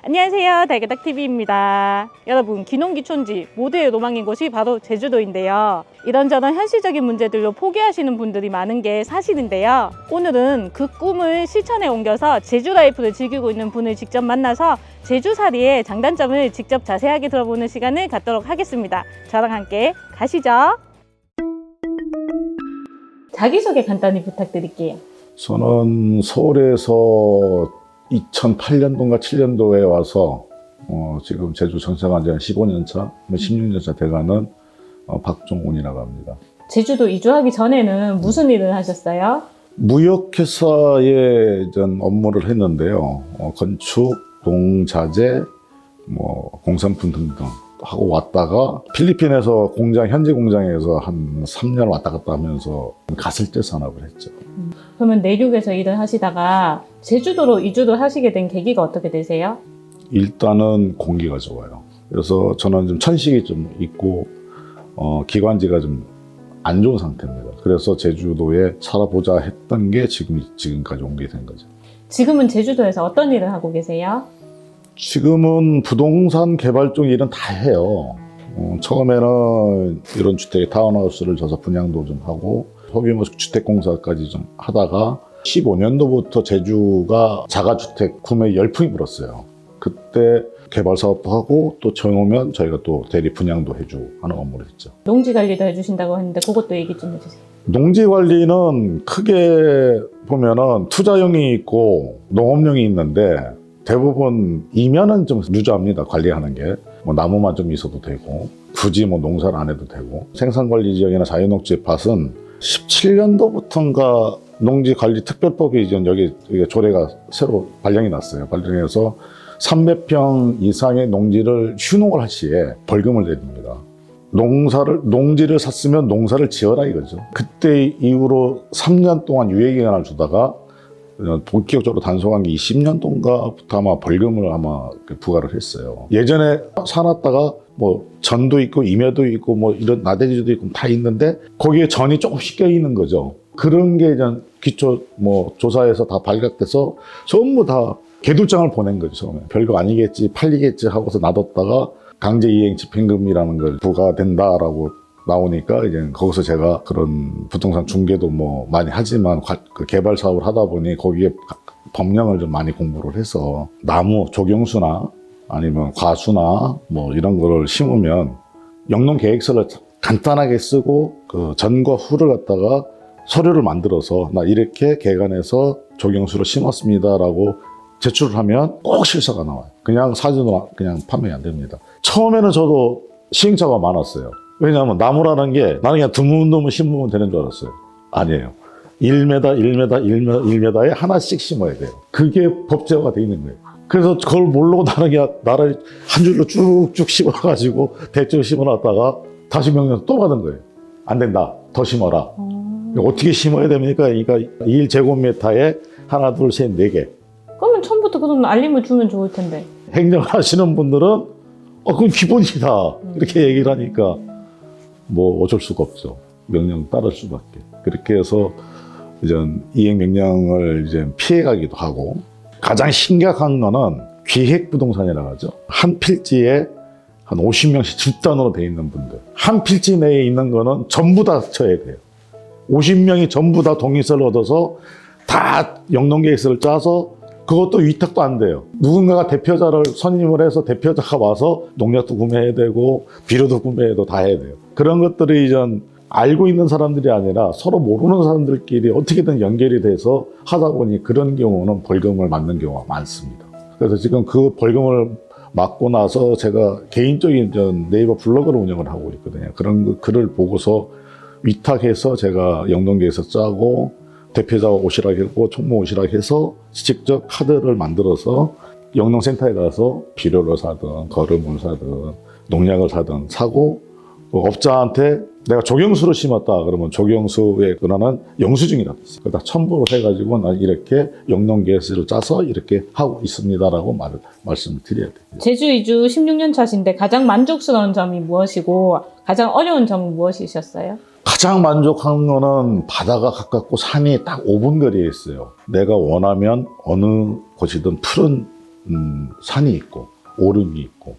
안녕하세요, 달개닥TV입니다. 여러분, 기농기촌지 모두의 로망인 곳이 바로 제주도인데요. 이런저런 현실적인 문제들로 포기하시는 분들이 많은 게 사실인데요. 오늘은 그 꿈을 실천에 옮겨서 제주 라이프를 즐기고 있는 분을 직접 만나서 제주살이의 장단점을 직접 자세하게 들어보는 시간을 갖도록 하겠습니다. 저랑 함께 가시죠. 자기소개 간단히 부탁드릴게요. 저는 서울에서 2008년도인가 7년도에 와서 지금 제주 정착한 지 한 15년 차, 16년 차 돼가는 박종훈이라고 합니다. 제주도 이주하기 전에는 무슨 일을 하셨어요? 무역회사에 전 업무를 했는데요. 건축, 농자재, 공산품 등등 하고 왔다가 필리핀에서 현지 공장에서 한 3년 왔다 갔다 하면서 가설제 산업을 했죠. 그러면 내륙에서 일을 하시다가 제주도로 이주를 하시게 된 계기가 어떻게 되세요? 일단은 공기가 좋아요. 그래서 저는 좀 천식이 좀 있고 기관지가 좀 안 좋은 상태입니다. 그래서 제주도에 살아보자 했던 게 지금까지 온 게 된 거죠. 지금은 제주도에서 어떤 일을 하고 계세요? 지금은 부동산 개발 쪽 일은 다 해요. 처음에는 이런 주택 타운하우스를 져서 분양도 좀 하고 소규모 주택공사까지 좀 하다가 15년도부터 제주가 자가주택 구매 열풍이 불었어요. 그때 개발 사업도 하고 또 정오면 저희가 또 대리 분양도 해주고 하는 업무를 했죠. 농지 관리도 해주신다고 했는데 그것도 얘기 좀 해주세요. 농지 관리는 크게 보면은 투자용이 있고 농업용이 있는데 대부분 이면은 좀 루즈합니다. 관리하는 게. 나무만 좀 있어도 되고 굳이 농사를 안 해도 되고 생산관리 지역이나 자유농지 밭은 17년도부터인가 농지관리특별법이 이제 여기 조례가 새로 발령이 났어요. 발령해서 300평 이상의 농지를 휴농을 할 시에 벌금을 내립니다. 농지를 샀으면 농사를 지어라 이거죠. 그때 이후로 3년 동안 유예기간을 주다가 본격적으로 단속한 게 20년도인가부터 아마 벌금을 부과를 했어요. 예전에 사놨다가 전도 있고 임야도 있고 이런 나대지도 있고 다 있는데 거기에 전이 조금씩 껴 있는 거죠. 그런 게 이제 기초 조사에서 다 발각돼서 전부 다 개둘장을 보낸 거죠. 처음에 별거 아니겠지 팔리겠지 하고서 놔뒀다가 강제이행 집행금이라는 걸 부과된다라고 나오니까 이제 거기서 제가 그런 부동산 중개도 많이 하지만 그 개발 사업을 하다 보니 거기에 법령을 좀 많이 공부를 해서 나무 조경수나 아니면 과수나 이런 거를 심으면 영농 계획서를 간단하게 쓰고 그 전과 후를 갖다가 서류를 만들어서 나 이렇게 개간해서 조경수를 심었습니다라고 제출을 하면 꼭 실사가 나와요. 그냥 사진으로 그냥 판매가 안 됩니다. 처음에는 저도 시행착오가 많았어요. 왜냐하면 나무라는 게 나는 그냥 드문드문 심으면 되는 줄 알았어요. 아니에요. 1m, 1m, 1m, 1m에 하나씩 심어야 돼요. 그게 법제화가 돼 있는 거예요. 그래서 그걸 모르고 나는 그냥 나를 한 줄로 쭉쭉 심어가지고 대충 심어놨다가 다시 명령 또 받은 거예요. 안 된다. 더 심어라. 어떻게 심어야 됩니까? 그러니까 1제곱미터에 하나, 둘, 셋, 4개. 그러면 처음부터 그런 알림을 주면 좋을 텐데. 행정을 하시는 분들은 그건 기본이다. 이렇게 얘기를 하니까 어쩔 수가 없죠. 명령 따를 수밖에. 그렇게 해서 이제 이행 명령을 이제 피해가기도 하고 가장 심각한 거는 기획부동산이라고 하죠. 한 필지에 한 50명씩 집단으로 돼 있는 분들. 한 필지 내에 있는 거는 전부 다 쳐야 돼요. 50명이 전부 다 동의서를 얻어서 다 영농계획서를 짜서 그것도 위탁도 안 돼요. 누군가가 대표자를 선임을 해서 대표자가 와서 농약도 구매해야 되고 비료도 구매해도 다 해야 돼요. 그런 것들이 이제 알고 있는 사람들이 아니라 서로 모르는 사람들끼리 어떻게든 연결이 돼서 하다 보니 그런 경우는 벌금을 맞는 경우가 많습니다. 그래서 지금 그 벌금을 맞고 나서 제가 개인적인 네이버 블로그를 운영을 하고 있거든요. 그런 글을 보고서 위탁해서 제가 영농계획서 짜고 대표자가 오시라고 했고 총무 오시라고 해서 직접 카드를 만들어서 영농센터에 가서 비료를 사든 거름을 사든 농약을 사든 사고 업자한테 내가 조경수를 심었다 그러면 조경수에 권한은 영수증이라고 있어요. 그러다 첨부를 해가지고 난 이렇게 영농계획서를 짜서 이렇게 하고 있습니다라고 말씀을 드려야 돼요. 제주 이주 16년 차신데 가장 만족스러운 점이 무엇이고 가장 어려운 점은 무엇이셨어요? 가장 만족한 거는 바다가 가깝고 산이 딱 5분 거리에 있어요. 내가 원하면 어느 곳이든 푸른 산이 있고 오름이 있고,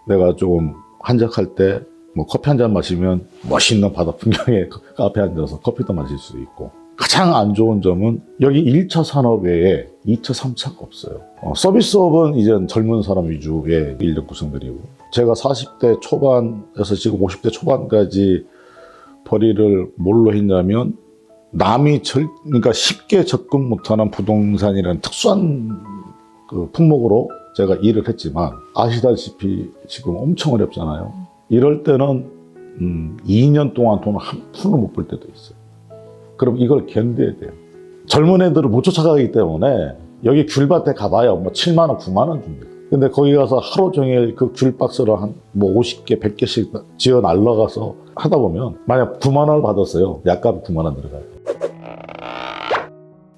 내가 좀 한적할 때 뭐 커피 한 잔 마시면 멋있는 바다 풍경에 카페에 앉아서 커피도 마실 수 있고, 가장 안 좋은 점은 여기 1차 산업 외에 2차, 3차가 없어요. 서비스업은 이제 젊은 사람 위주의 인력 구성들이고, 제가 40대 초반에서 지금 50대 초반까지 벌이를 뭘로 했냐면, 그러니까 쉽게 접근 못하는 부동산이라는 특수한 그 품목으로 제가 일을 했지만, 아시다시피 지금 엄청 어렵잖아요. 이럴 때는 2년 동안 돈을 한 푼을 못 벌 때도 있어요. 그럼 이걸 견뎌야 돼요. 젊은 애들을 못 쫓아가기 때문에 여기 귤밭에 가봐야 뭐 7만 원, 9만 원 줍니다. 근데 거기 가서 하루 종일 그 귤박스를 한 뭐 50개, 100개씩 지어 날라가서 하다 보면, 만약 9만 원을 받았어요. 약값 9만 원 들어가요.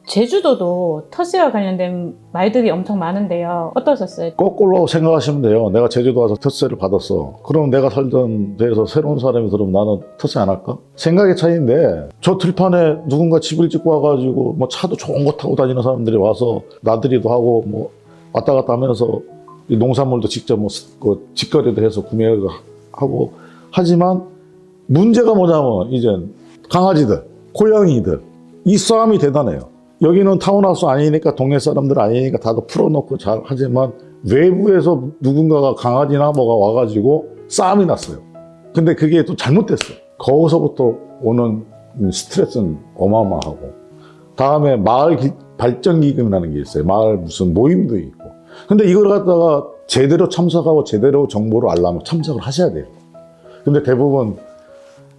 제주도도 텃세와 관련된 말들이 엄청 많은데요. 어떠셨어요? 거꾸로 생각하시면 돼요. 내가 제주도 가서 텃세를 받았어. 그럼 내가 살던 데에서 새로운 사람이 들으면 나는 텃세 안 할까? 생각의 차이인데, 저 들판에 누군가 집을 짓고 와가지고 뭐 차도 좋은 거 타고 다니는 사람들이 와서 나들이도 하고 뭐 왔다 갔다 하면서 이 농산물도 직접 뭐 그 직거래도 해서 구매하고 하지만, 문제가 뭐냐면 이제 강아지들, 고양이들, 이 싸움이 대단해요. 여기는 타운하우스 아니니까, 동네 사람들 아니니까 다들 풀어놓고 잘 하지만, 외부에서 누군가가 강아지나 뭐가 와가지고 싸움이 났어요. 근데 그게 또 잘못됐어요. 거기서부터 오는 스트레스는 어마어마하고, 다음에 마을 발전기금이라는 게 있어요. 마을 무슨 모임도 있고. 근데 이걸 갖다가 제대로 참석하고 제대로 정보를 알려면 참석을 하셔야 돼요. 근데 대부분,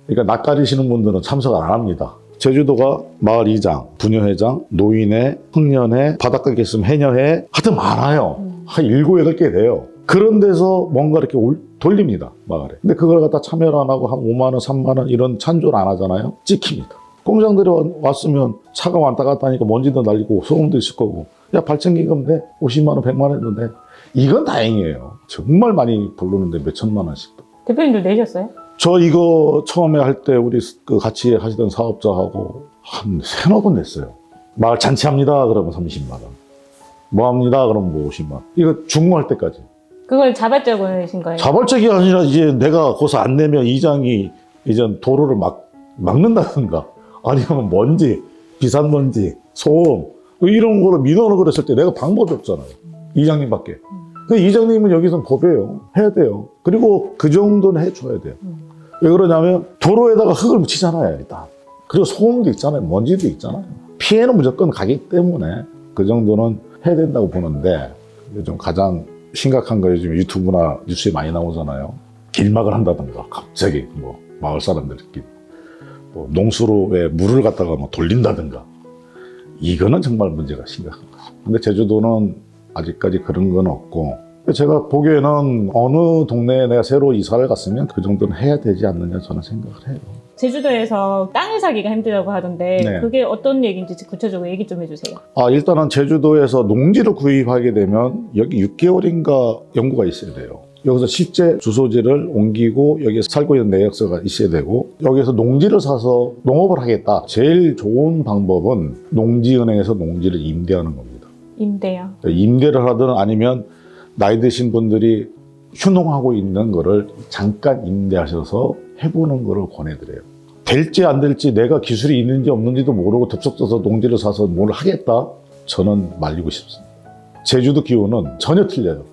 그러니까 낯가리시는 분들은 참석을 안 합니다. 제주도가 마을 이장, 부녀회장, 노인회, 흥년회, 바닷가에 있으면 해녀회, 하여튼 많아요. 한 7, 8개 돼요. 그런 데서 뭔가 이렇게 돌립니다, 마을에. 근데 그걸 갖다 참여를 안 하고 한 5만 원, 3만 원 이런 찬조를 안 하잖아요. 찍힙니다. 공장들이 왔으면 차가 왔다 갔다 하니까 먼지도 날리고 소음도 있을 거고, 야, 발전기금 돼? 50만 원, 100만 원 했는데, 이건 다행이에요. 정말 많이 부르는데 몇 천만 원씩도. 대표님도 내셨어요? 저 이거 처음에 할 때 우리 그 같이 하시던 사업자하고 한 3-4번 냈어요. 마을 잔치합니다. 그러면 30만 원. 뭐 합니다. 그러면 뭐 50만 원. 이거 중무할 때까지. 그걸 자발적으로 내신 거예요? 자발적이 아니라 이제 내가 거기서 안 내면 이장이 이제 도로를 막는다든가, 아니면 먼지, 비싼 먼지, 소음, 이런 거를 민원을 그랬을 때 내가 방법이 없잖아요. 이장님밖에. 그 이장님은 여기서 법이에요. 해야 돼요. 그리고 그 정도는 해줘야 돼요. 왜 그러냐면 도로에다가 흙을 묻히잖아요, 일단. 그리고 소음도 있잖아요. 먼지도 있잖아요. 피해는 무조건 가기 때문에 그 정도는 해야 된다고 보는데, 요즘 가장 심각한 거 요즘 유튜브나 뉴스에 많이 나오잖아요. 길막을 한다든가, 갑자기 뭐 마을 사람들끼리 뭐 농수로에 물을 갖다가 뭐 돌린다든가, 이거는 정말 문제가 심각한 거죠. 근데 제주도는 아직까지 그런 건 없고, 제가 보기에는 어느 동네에 내가 새로 이사를 갔으면 그 정도는 해야 되지 않느냐 저는 생각을 해요. 제주도에서 땅을 사기가 힘들다고 하던데, 네. 그게 어떤 얘기인지 구체적으로 얘기 좀 해주세요. 일단은 제주도에서 농지를 구입하게 되면 여기 6개월인가 연구가 있어야 돼요. 여기서 실제 주소지를 옮기고 여기에 살고 있는 내역서가 있어야 되고, 여기서 농지를 사서 농업을 하겠다. 제일 좋은 방법은 농지은행에서 농지를 임대하는 겁니다. 임대요? 임대를 하든 아니면 나이 드신 분들이 휴농하고 있는 거를 잠깐 임대하셔서 해보는 거를 권해드려요. 될지 안 될지, 내가 기술이 있는지 없는지도 모르고 덥석져서 농지를 사서 뭘 하겠다? 저는 말리고 싶습니다. 제주도 기후는 전혀 틀려요,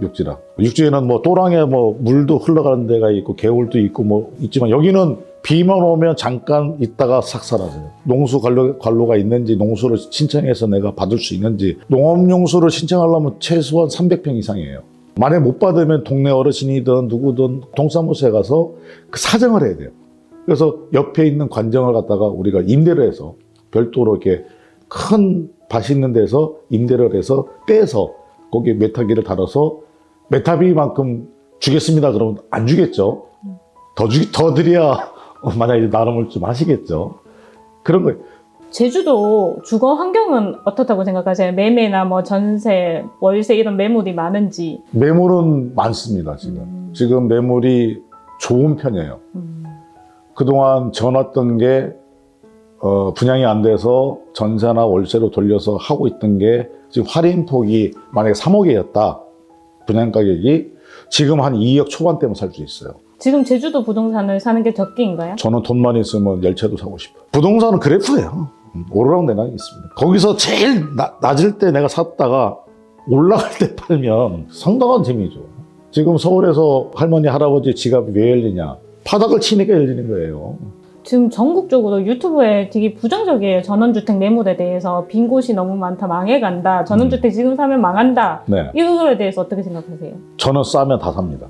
육지랑. 육지에는 뭐 또랑에 뭐 물도 흘러가는 데가 있고 개울도 있고 뭐 있지만, 여기는 비만 오면 잠깐 있다가 싹 사라져요. 농수 관로가 있는지, 농수를 신청해서 내가 받을 수 있는지. 농업용수를 신청하려면 최소한 300평 이상이에요. 만약 못 받으면 동네 어르신이든 누구든 동사무소에 가서 그 사정을 해야 돼요. 그래서 옆에 있는 관정을 갖다가 우리가 임대를 해서 별도로 이렇게 큰 밭이 있는 데서 임대를 해서 떼서 거기에 메타기를 달아서 메타비만큼 주겠습니다. 그러면 안 주겠죠. 더 드려야 만약에 나름을 좀 하시겠죠. 그런 거예요. 제주도 주거 환경은 어떻다고 생각하세요? 매매나 뭐 전세, 월세 이런 매물이 많은지. 매물은 많습니다, 지금. 지금 매물이 좋은 편이에요. 그동안 져놨던 게 분양이 안 돼서 전세나 월세로 돌려서 하고 있던 게 지금 할인폭이 만약에 3억이었다. 분양 가격이 지금 한 2억 초반대면 살 수 있어요. 지금 제주도 부동산을 사는 게 적기인가요? 저는 돈만 있으면 열채도 사고 싶어요. 부동산은 그래프예요. 오르락내락이 있습니다. 거기서 제일 낮을 때 내가 샀다가 올라갈 때 팔면 상당한 재미죠. 지금 서울에서 할머니, 할아버지 지갑이 왜 열리냐? 바닥을 치니까 열리는 거예요. 지금 전국적으로 유튜브에 되게 부정적이에요. 전원주택 매물에 대해서 빈 곳이 너무 많다, 망해간다, 전원주택 지금 사면 망한다. 네. 이거에 대해서 어떻게 생각하세요? 저는 싸면 다 삽니다.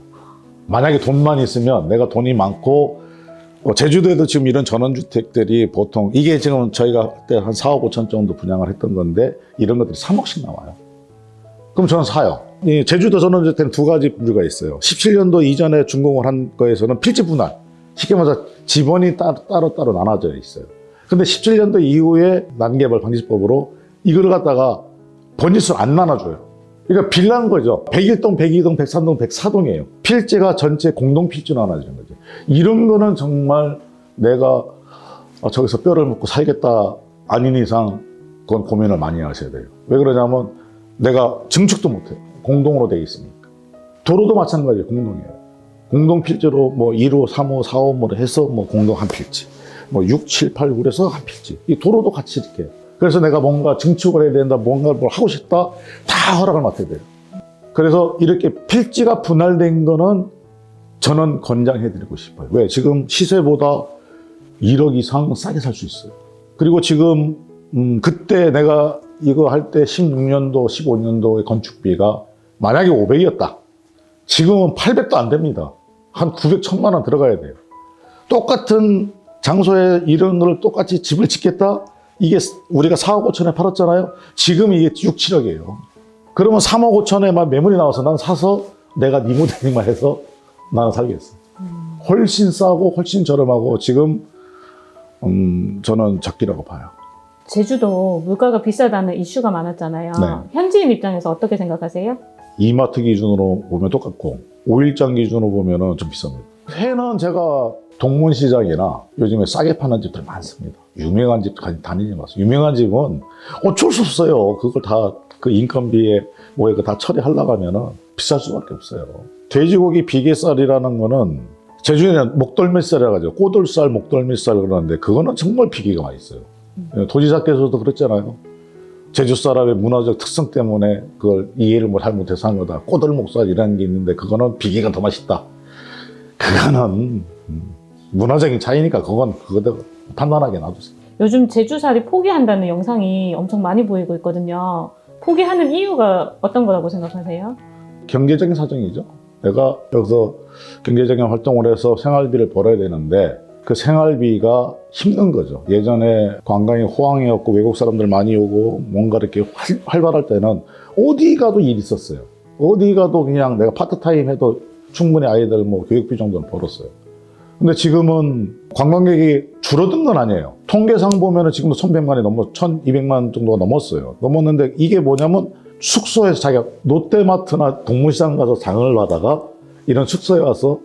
만약에 돈만 있으면 내가 돈이 많고 제주도에도 지금 이런 전원주택들이 보통 이게 지금 저희가 그때 한 4억 5천 정도 분양을 했던 건데 이런 것들이 3억씩 나와요. 그럼 저는 사요. 이 제주도 전원주택은 두 가지 부류가 있어요. 17년도 이전에 준공을 한 거에서는 필지 분할. 쉽게 말해서 지번이 따로 나눠져 있어요. 근데 17년도 이후에 난개발 방지법으로 이걸 갖다가 번지수를 안 나눠줘요. 그러니까 빌라인 거죠. 101동, 102동, 103동, 104동이에요. 필지가 전체 공동 필지로 나눠지는 거죠. 이런 거는 정말 내가 저기서 뼈를 묻고 살겠다 아닌 이상 그건 고민을 많이 하셔야 돼요. 왜 그러냐면 내가 증축도 못해요. 공동으로 돼 있으니까. 도로도 마찬가지예요. 공동이에요. 공동 필지로 뭐 1호, 3호, 4호 뭐 해서 뭐 공동 한 필지. 뭐 6, 7, 8, 9에서 한 필지. 이 도로도 같이 이렇게. 그래서 내가 뭔가 증축을 해야 된다, 뭔가 뭘 하고 싶다, 다 허락을 맡아야 돼요. 그래서 이렇게 필지가 분할된 거는 저는 권장해드리고 싶어요. 왜? 지금 시세보다 1억 이상 싸게 살 수 있어요. 그리고 지금 그때 내가 이거 할 때 16년도, 15년도의 건축비가 만약에 500이었다. 지금은 800도 안 됩니다. 한 900, 1000만 원 들어가야 돼요. 똑같은 장소에 이런 걸 똑같이 집을 짓겠다? 이게 우리가 4억 5천에 팔았잖아요. 지금 이게 6, 7억이에요. 그러면 3억 5천에만 매물이 나와서 난 사서 내가 리모델링만 해서 나는 살겠어. 훨씬 싸고 훨씬 저렴하고 지금 저는 적기라고 봐요. 제주도 물가가 비싸다는 이슈가 많았잖아요. 네. 현지인 입장에서 어떻게 생각하세요? 이마트 기준으로 보면 똑같고 5일장 기준으로 보면 좀 비쌉니다. 회는 제가 동문시장이나 요즘에 싸게 파는 집들 많습니다. 유명한 집 다니지 마세요. 유명한 집은 어쩔 수 없어요. 그걸 다 그 인건비에 뭐에 다 처리하려고 하면은 비쌀 수밖에 없어요. 돼지고기 비계살이라는 거는 제주에는 목덜미살이라고 하죠. 꼬들살, 목덜미살 그러는데 그거는 정말 비계가 맛있어요. 도지사께서도 그랬잖아요. 제주 사람의 문화적 특성 때문에 그걸 이해를 잘못해서 한 거다. 꼬들목살이라는 게 있는데 그거는 비계가 더 맛있다. 그거는 문화적인 차이니까 그거대로 판단하게 놔두세요. 요즘 제주살이 포기한다는 영상이 엄청 많이 보이고 있거든요. 포기하는 이유가 어떤 거라고 생각하세요? 경제적인 사정이죠. 내가 여기서 경제적인 활동을 해서 생활비를 벌어야 되는데 그 생활비가 힘든 거죠. 예전에 관광이 호황이었고 외국 사람들 많이 오고 뭔가 이렇게 활발할 때는 어디 가도 일이 있었어요. 어디 가도 그냥 내가 파트타임 해도 충분히 아이들 뭐 교육비 정도는 벌었어요. 근데 지금은 관광객이 줄어든 건 아니에요. 통계상 보면은 지금도 1100만이 넘어 1200만 정도가 넘었어요. 넘었는데 이게 뭐냐면 숙소에서 자기가 롯데마트나 동문시장 가서 장을 하다가 이런 숙소에 와서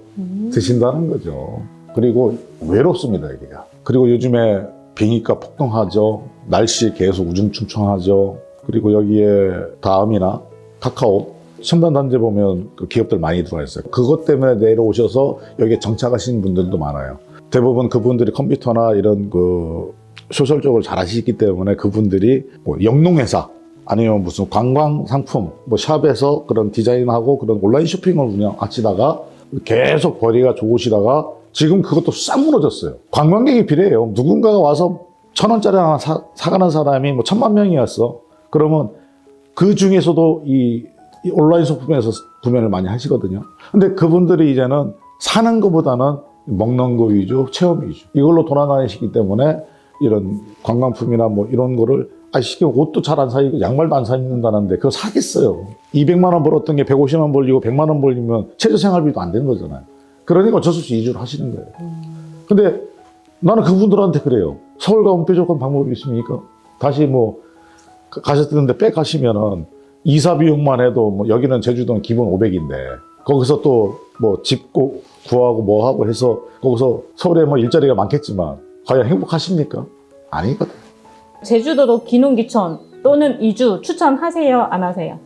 드신다는 거죠. 그리고 외롭습니다, 여기가. 그리고 요즘에 비행기가 폭등하죠. 날씨 계속 우중충청하죠. 그리고 여기에 다음이나 카카오 첨단단지 보면 그 기업들 많이 들어와 있어요. 그것 때문에 내려오셔서 여기에 정착하시는 분들도 많아요. 대부분 그분들이 컴퓨터나 이런 그 소셜 쪽을 잘 하시기 때문에 그분들이 뭐 영농회사 아니면 무슨 관광 상품 뭐 샵에서 그런 디자인하고 그런 온라인 쇼핑을 운영하시다가 계속 벌이가 좋으시다가 지금 그것도 싹 무너졌어요. 관광객이 비례해요. 누군가가 와서 1,000원짜리 하나 사가는 사람이 뭐 1000만 명이었어. 그러면 그 중에서도 이 온라인 쇼핑에서 구매를 많이 하시거든요. 근데 그분들이 이제는 사는 것보다는 먹는 거 위주, 체험 위주. 이걸로 돌아다니시기 때문에 이런 관광품이나 뭐 이런 거를 쉽게 옷도 잘 안 사입고 양말도 안 사입는다는데 그거 사겠어요. 200만 원 벌었던 게 150만 원 벌리고 100만 원 벌리면 최저생활비도 안 되는 거잖아요. 그러니까 어쩔 수 없이 이주를 하시는 거예요. 근데 나는 그분들한테 그래요. 서울 가면 뾰족한 방법이 있습니까? 다시 뭐 가셨는데 백 가시면은 이사 비용만 해도 뭐 여기는 제주도는 기본 500인데 거기서 또 뭐 집 구하고 뭐 하고 해서 거기서 서울에 뭐 일자리가 많겠지만 과연 행복하십니까? 아니거든. 제주도도 기농기촌 또는 이주 추천하세요? 안 하세요?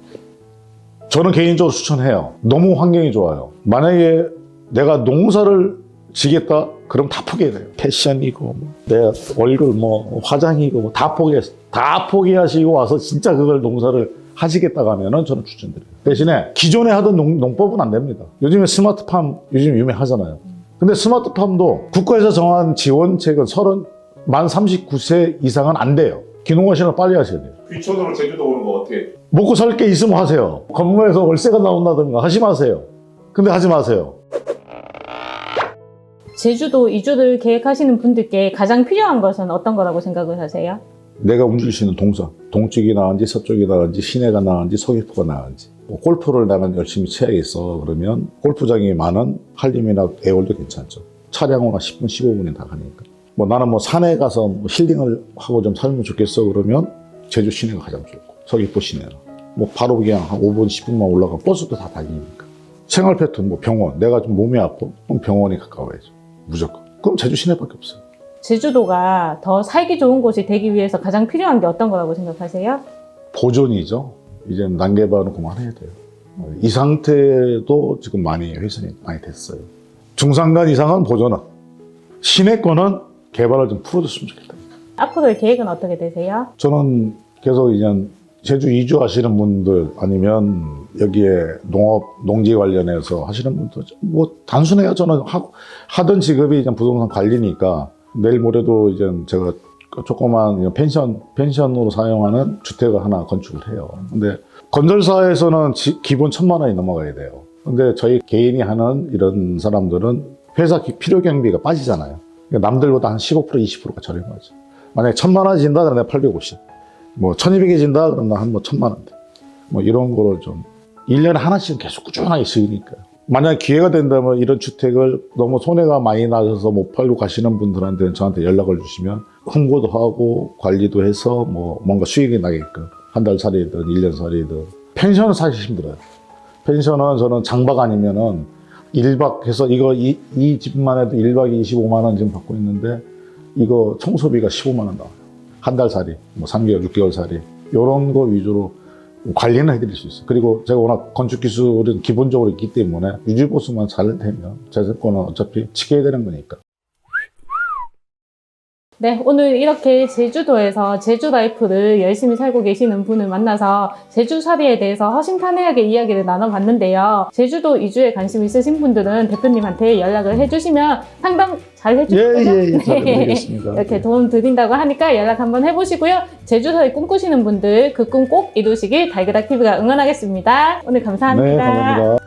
저는 개인적으로 추천해요. 너무 환경이 좋아요. 만약에 내가 농사를 지겠다? 그럼 다 포기해야 돼요. 패션이고, 내 얼굴, 화장이고, 다 포기했어. 다 포기하시고 와서 진짜 그걸 농사를 하시겠다고 하면은 저는 추천드려요. 대신에 기존에 하던 농법은 안 됩니다. 요즘에 스마트팜 요즘 유명하잖아요. 근데 스마트팜도 국가에서 정한 지원책은 만 39세 이상은 안 돼요. 기농하시는 빨리 하셔야 돼요. 귀촌으로 제주도 오는 거 어떻게? 먹고 살 게 있으면 하세요. 건물에서 월세가 나온다든가 하지 마세요. 근데 하지 마세요. 제주도 이주를 계획하시는 분들께 가장 필요한 것은 어떤 거라고 생각을 하세요? 내가 움직일 수 있는 동선, 동쪽이 나은지 서쪽이 나은지 시내가 나은지 서귀포가 나은지, 골프를 나는 열심히 쳐야겠어 그러면 골프장이 많은 한림이나 애월도 괜찮죠. 차량으로 10분 15분이 다 가니까. 나는 산에 가서 힐링을 하고 좀 살면 좋겠어 그러면 제주 시내가 가장 좋고 서귀포 시내는 바로 그냥 한 5분 10분만 올라가 버스도 다 다니니까. 생활 패턴 병원, 내가 좀 몸이 아파 그럼 병원이 가까워야죠. 무조건. 그럼 제주 시내밖에 없어요. 제주도가 더 살기 좋은 곳이 되기 위해서 가장 필요한 게 어떤 거라고 생각하세요? 보존이죠. 이제 난개발은 그만해야 돼요. 이 상태도 지금 많이 훼손이 많이 됐어요. 중산간 이상은 보존은. 시내권은 개발을 좀 풀어줬으면 좋겠다. 앞으로의 계획은 어떻게 되세요? 저는 계속 이제 제주 이주하시는 분들 아니면 여기에 농지 관련해서 하시는 분들 단순해요. 저는 하던 직업이 이제 부동산 관리니까 내일 모레도 이제 제가 조그만 펜션으로 사용하는 주택을 하나 건축을 해요. 근데 건설사에서는 기본 1,000만 원이 넘어가야 돼요. 근데 저희 개인이 하는 이런 사람들은 회사 필요 경비가 빠지잖아요. 그러니까 남들보다 한 15% 20%가 저렴하죠. 만약에 1,000만 원이 진다 그러면 850. 1,200이 진다 그러면 한 1,000만 원 돼. 이런 거를 좀 1년에 하나씩은 계속 꾸준하게 쓰이니까요. 만약 기회가 된다면 이런 주택을 너무 손해가 많이 나셔서 못 팔고 가시는 분들한테는 저한테 연락을 주시면 홍보도 하고 관리도 해서 뭔가 수익이 나게끔 한 달 살이든 1년 살이든. 펜션은 사실 힘들어요. 펜션은 저는 장박 아니면은 1박 해서 이 집만 해도 1박에 25만 원 지금 받고 있는데 이거 청소비가 15만 원 나와요. 한 달 살이, 3개월, 6개월 살이 이런 거 위주로 관리는 해드릴 수 있어요. 그리고 제가 워낙 건축 기술은 기본적으로 있기 때문에 유지보수만 잘 되면 재산권은 어차피 지켜야 되는 거니까. 네, 오늘 이렇게 제주도에서 제주 라이프를 열심히 살고 계시는 분을 만나서 제주살이에 대해서 허심탄회하게 이야기를 나눠봤는데요. 제주도 이주에 관심 있으신 분들은 대표님한테 연락을 해주시면 상담 잘 해주시고요. 잘 드리겠습니다. 이렇게 도움 드린다고 하니까 연락 한번 해보시고요. 제주살이 꿈꾸시는 분들 그 꿈 꼭 이루시길 달그락TV가 응원하겠습니다. 오늘 감사합니다. 네, 감사합니다.